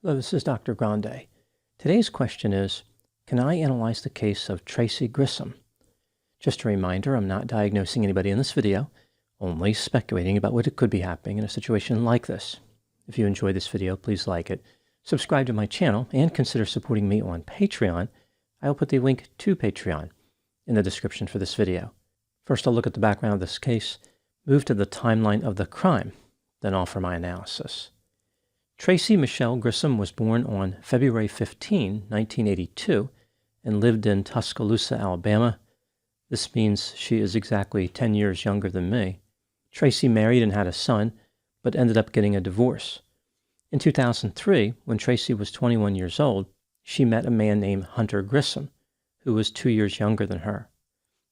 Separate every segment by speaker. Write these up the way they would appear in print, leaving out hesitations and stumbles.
Speaker 1: Hello, this is Dr. Grande. Today's question is, can I analyze the case of Tracey Grissom? Just a reminder, I'm not diagnosing anybody in this video, only speculating about what could be happening in a situation like this. If you enjoyed this video, please like it, subscribe to my channel, and consider supporting me on Patreon. I'll put the link to Patreon in the description for this video. First, I'll look at the background of this case, move to the timeline of the crime, then offer my analysis. Tracey Michelle Grissom was born on February 15, 1982, and lived in Tuscaloosa, Alabama. This means she is exactly 10 years younger than me. Tracey married and had a son, but ended up getting a divorce. In 2003, when Tracey was 21 years old, she met a man named Hunter Grissom, who was 2 years younger than her.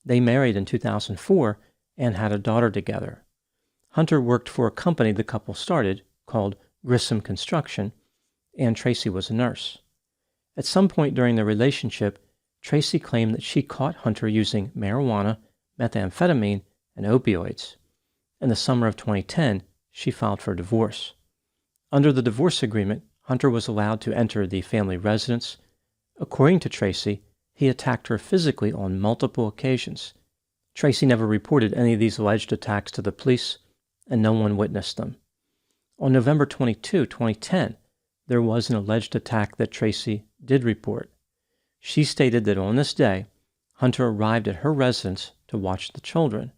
Speaker 1: They married in 2004 and had a daughter together. Hunter worked for a company the couple started called Grissom Construction, and Tracey was a nurse. At some point during the relationship, Tracey claimed that she caught Hunter using marijuana, methamphetamine, and opioids. In the summer of 2010, she filed for divorce. Under the divorce agreement, Hunter was allowed to enter the family residence. According to Tracey, he attacked her physically on multiple occasions. Tracey never reported any of these alleged attacks to the police, and no one witnessed them. On November 22, 2010, there was an alleged attack that Tracey did report. She stated that on this day, Hunter arrived at her residence to watch the children.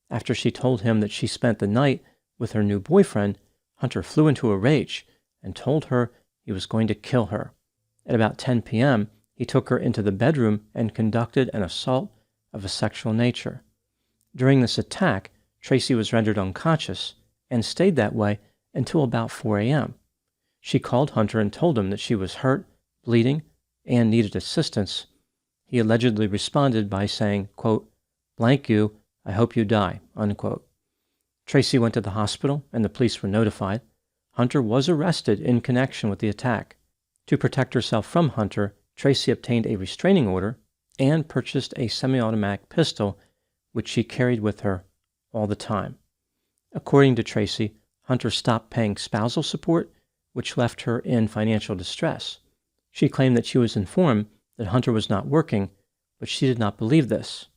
Speaker 1: After she told him that she spent the night with her new boyfriend, Hunter flew into a rage and told her he was going to kill her. At about 10 p.m., he took her into the bedroom and conducted an assault of a sexual nature. During this attack, Tracey was rendered unconscious and stayed that way until about 4 a.m. She called Hunter and told him that she was hurt, bleeding, and needed assistance. He allegedly responded by saying, quote, "Blank you, I hope you die," unquote. Tracey went to the hospital and the police were notified. Hunter was arrested in connection with the attack. To protect herself from Hunter, Tracey obtained a restraining order and purchased a semi-automatic pistol, which she carried with her all the time. According to Tracey, Hunter stopped paying spousal support, which left her in financial distress. She claimed that she was informed that Hunter was not working, but she did not believe this.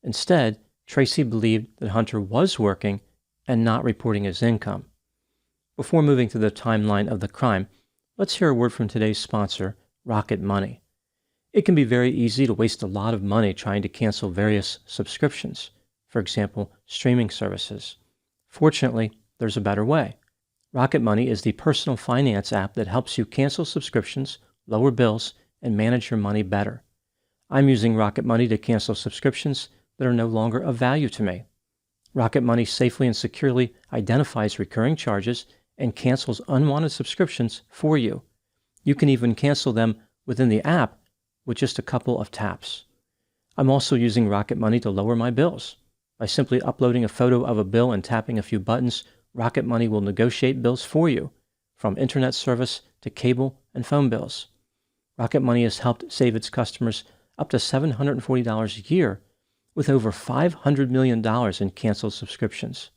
Speaker 1: Instead, Tracey believed that Hunter was working and not reporting his income. Before moving to the timeline of the crime, let's hear a word from today's sponsor, Rocket Money. It can be very easy to waste a lot of money trying to cancel various subscriptions, for example, streaming services. Fortunately, there's a better way. Rocket Money is the personal finance app that helps you cancel subscriptions, lower bills, and manage your money better. I'm using Rocket Money to cancel subscriptions that are no longer of value to me. Rocket Money safely and securely identifies recurring charges and cancels unwanted subscriptions for you. You can even cancel them within the app with just a couple of taps. I'm also using Rocket Money to lower my bills. By simply uploading a photo of a bill and tapping a few buttons, Rocket Money will negotiate bills for you, from internet service to cable and phone bills. Rocket Money has helped save its customers up to $740 a year, with over $500 million in canceled subscriptions.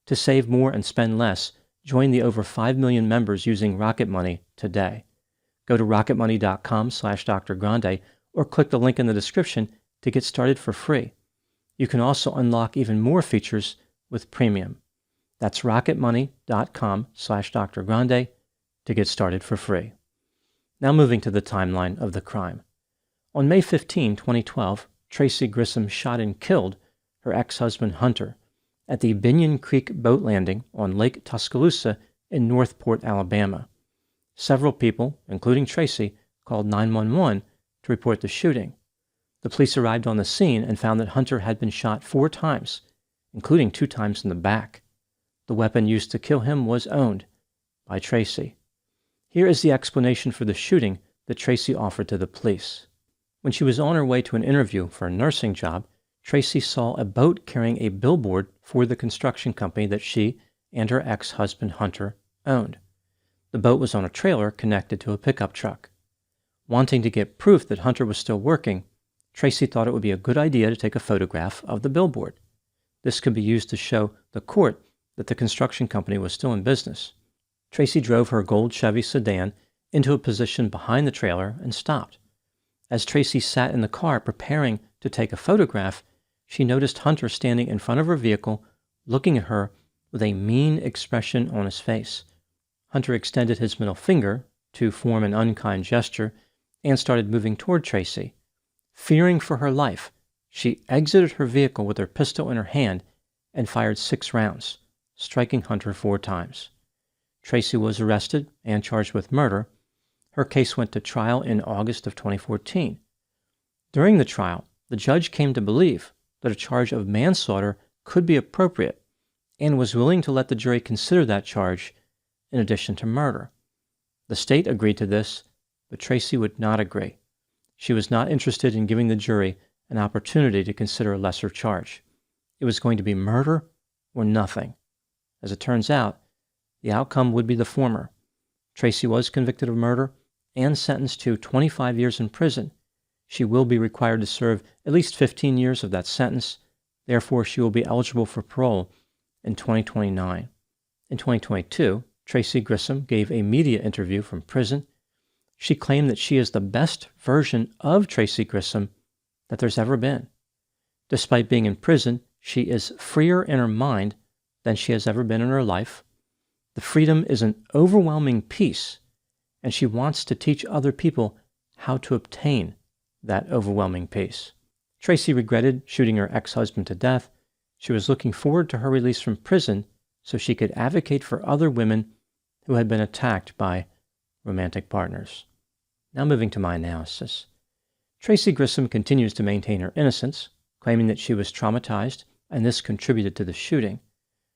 Speaker 1: To save more and spend less, join the over 5 million members using Rocket Money today. Go to rocketmoney.com/drgrande or click the link in the description to get started for free. You can also unlock even more features with Premium. That's rocketmoney.com/drgrande to get started for free. Now moving to the timeline of the crime. On May 15, 2012, Tracey Grissom shot and killed her ex-husband Hunter at the Binion Creek boat landing on Lake Tuscaloosa in Northport, Alabama. Several people, including Tracey, called 911 to report the shooting. The police arrived on the scene and found that Hunter had been shot 4 times, including 2 times in the back. The weapon used to kill him was owned by Tracey. Here is the explanation for the shooting that Tracey offered to the police. When she was on her way to an interview for a nursing job, Tracey saw a boat carrying a billboard for the construction company that she and her ex-husband Hunter owned. The boat was on a trailer connected to a pickup truck. Wanting to get proof that Hunter was still working, Tracey thought it would be a good idea to take a photograph of the billboard. This could be used to show the court that the construction company was still in business. Tracey drove her gold Chevy sedan into a position behind the trailer and stopped. As Tracey sat in the car preparing to take a photograph, she noticed Hunter standing in front of her vehicle, looking at her with a mean expression on his face. Hunter extended his middle finger to form an unkind gesture and started moving toward Tracey. Fearing for her life, she exited her vehicle with her pistol in her hand and fired 6 rounds, striking Hunter 4 times. Tracey was arrested and charged with murder. Her case went to trial in August of 2014. During the trial, the judge came to believe that a charge of manslaughter could be appropriate and was willing to let the jury consider that charge in addition to murder. The state agreed to this, but Tracey would not agree. She was not interested in giving the jury an opportunity to consider a lesser charge. It was going to be murder or nothing. As it turns out, the outcome would be the former. Tracey was convicted of murder and sentenced to 25 years in prison. She will be required to serve at least 15 years of that sentence. Therefore, she will be eligible for parole in 2029. In 2022, Tracey Grissom gave a media interview from prison. She claimed that she is the best version of Tracey Grissom that there's ever been. Despite being in prison, she is freer in her mind than she has ever been in her life. The freedom is an overwhelming peace, and she wants to teach other people how to obtain that overwhelming peace. Tracey regretted shooting her ex-husband to death. She was looking forward to her release from prison so she could advocate for other women who had been attacked by romantic partners. Now moving to my analysis. Tracey Grissom continues to maintain her innocence, claiming that she was traumatized and this contributed to the shooting.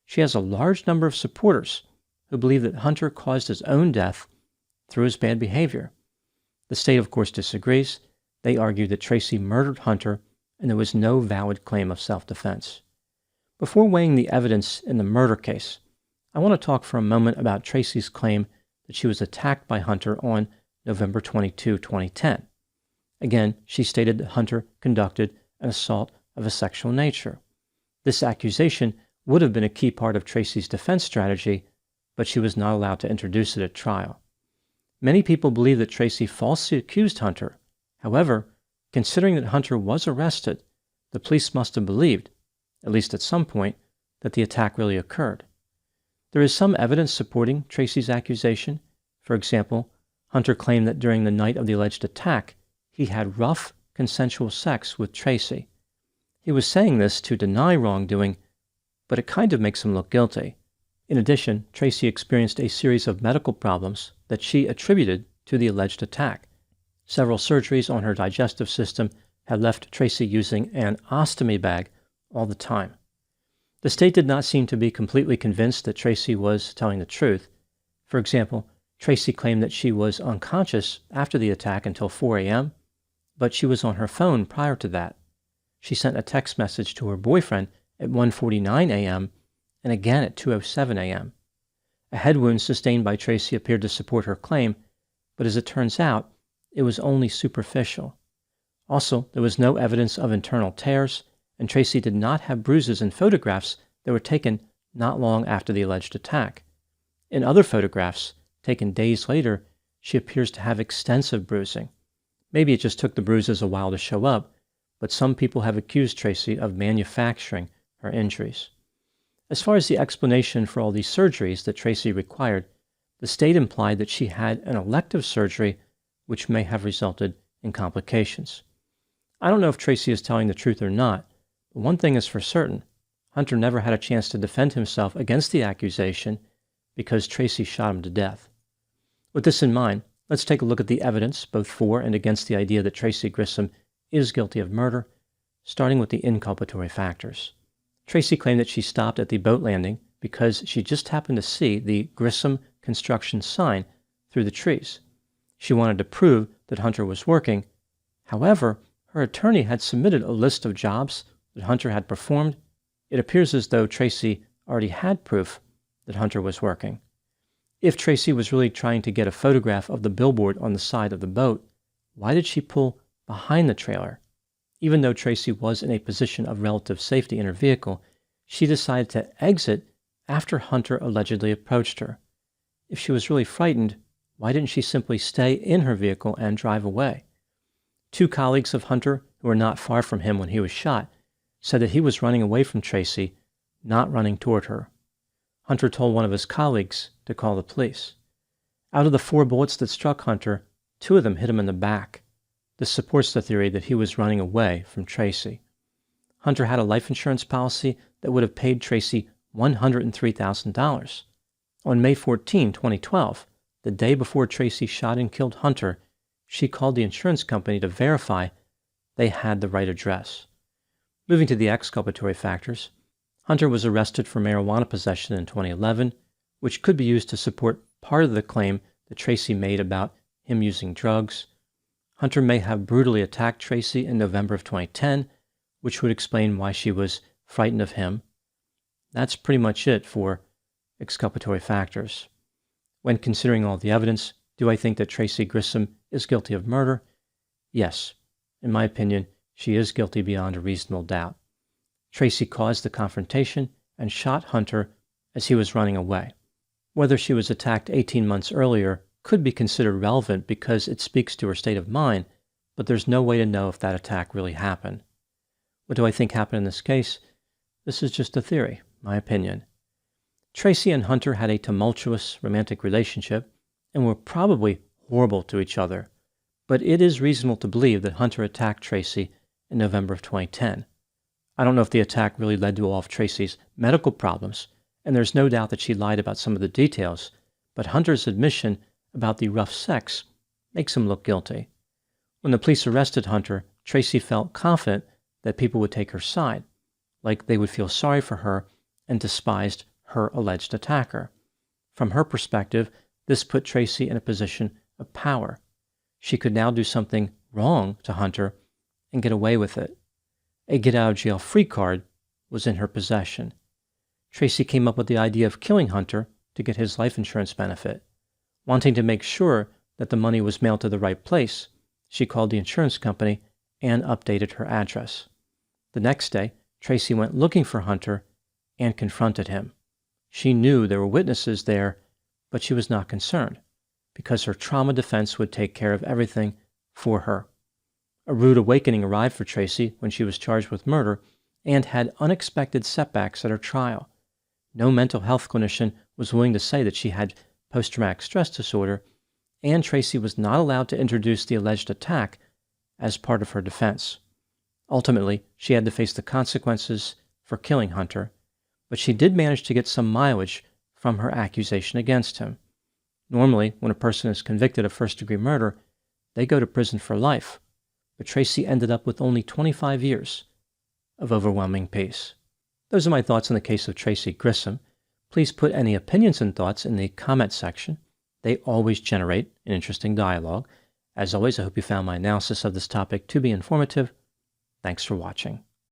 Speaker 1: She has a large number of supporters who believe that Hunter caused his own death through his bad behavior. The state, of course, disagrees. They argue that Tracey murdered Hunter and there was no valid claim of self-defense. Before weighing the evidence in the murder case, I want to talk for a moment about Tracey's claim that she was attacked by Hunter on November 22, 2010. Again, she stated that Hunter conducted an assault of a sexual nature. This accusation would have been a key part of Tracey's defense strategy, but she was not allowed to introduce it at trial. Many people believe that Tracey falsely accused Hunter. However, considering that Hunter was arrested, the police must have believed, at least at some point, that the attack really occurred. There is some evidence supporting Tracey's accusation. For example, Hunter claimed that during the night of the alleged attack, he had rough, consensual sex with Tracey. He was saying this to deny wrongdoing, but it kind of makes him look guilty. In addition, Tracey experienced a series of medical problems that she attributed to the alleged attack. Several surgeries on her digestive system had left Tracey using an ostomy bag all the time. The state did not seem to be completely convinced that Tracey was telling the truth. For example, Tracey claimed that she was unconscious after the attack until 4 a.m., but she was on her phone prior to that. She sent a text message to her boyfriend at 1:49 a.m. and again at 2:07 a.m. A head wound sustained by Tracey appeared to support her claim, but as it turns out, it was only superficial. Also, there was no evidence of internal tears, and Tracey did not have bruises in photographs that were taken not long after the alleged attack. In other photographs, taken days later, she appears to have extensive bruising. Maybe it just took the bruises a while to show up, but some people have accused Tracey of manufacturing her injuries. As far as the explanation for all these surgeries that Tracey required, the state implied that she had an elective surgery which may have resulted in complications. I don't know if Tracey is telling the truth or not, but one thing is for certain. Hunter never had a chance to defend himself against the accusation because Tracey shot him to death. With this in mind, let's take a look at the evidence, both for and against the idea that Tracey Grissom is guilty of murder, starting with the inculpatory factors. Tracey claimed that she stopped at the boat landing because she just happened to see the Grissom construction sign through the trees. She wanted to prove that Hunter was working. However, her attorney had submitted a list of jobs that Hunter had performed. It appears as though Tracey already had proof that Hunter was working. If Tracey was really trying to get a photograph of the billboard on the side of the boat, why did she pull behind the trailer? Even though Tracey was in a position of relative safety in her vehicle, she decided to exit after Hunter allegedly approached her. If she was really frightened, why didn't she simply stay in her vehicle and drive away? 2 colleagues of Hunter, who were not far from him when he was shot, said that he was running away from Tracey, not running toward her. Hunter told one of his colleagues to call the police. Out of the 4 bullets that struck Hunter, 2 of them hit him in the back. This supports the theory that he was running away from Tracey. Hunter had a life insurance policy that would have paid Tracey $103,000. On May 14, 2012, the day before Tracey shot and killed Hunter, she called the insurance company to verify they had the right address. Moving to the exculpatory factors, Hunter was arrested for marijuana possession in 2011, which could be used to support part of the claim that Tracey made about him using drugs. Hunter may have brutally attacked Tracey in November of 2010, which would explain why she was frightened of him. That's pretty much it for exculpatory factors. When considering all the evidence, do I think that Tracey Grissom is guilty of murder? Yes. In my opinion, she is guilty beyond a reasonable doubt. Tracey caused the confrontation and shot Hunter as he was running away. Whether she was attacked 18 months earlier could be considered relevant because it speaks to her state of mind, but there's no way to know if that attack really happened. What do I think happened in this case? This is just a theory, my opinion. Tracey and Hunter had a tumultuous romantic relationship and were probably horrible to each other, but it is reasonable to believe that Hunter attacked Tracey in November of 2010. I don't know if the attack really led to all of Tracey's medical problems, and there's no doubt that she lied about some of the details, but Hunter's admission about the rough sex makes him look guilty. When the police arrested Hunter, Tracey felt confident that people would take her side, like they would feel sorry for her and despised her alleged attacker. From her perspective, this put Tracey in a position of power. She could now do something wrong to Hunter and get away with it. A get-out-of-jail-free card was in her possession. Tracey came up with the idea of killing Hunter to get his life insurance benefit. Wanting to make sure that the money was mailed to the right place, she called the insurance company and updated her address. The next day, Tracey went looking for Hunter and confronted him. She knew there were witnesses there, but she was not concerned, because her trauma defense would take care of everything for her. A rude awakening arrived for Tracey when she was charged with murder and had unexpected setbacks at her trial. No mental health clinician was willing to say that she had post-traumatic stress disorder, and Tracey was not allowed to introduce the alleged attack as part of her defense. Ultimately, she had to face the consequences for killing Hunter, but she did manage to get some mileage from her accusation against him. Normally, when a person is convicted of first-degree murder, they go to prison for life, but Tracey ended up with only 25 years of overwhelming peace. Those are my thoughts on the case of Tracey Grissom. Please put any opinions and thoughts in the comment section. They always generate an interesting dialogue. As always, I hope you found my analysis of this topic to be informative. Thanks for watching.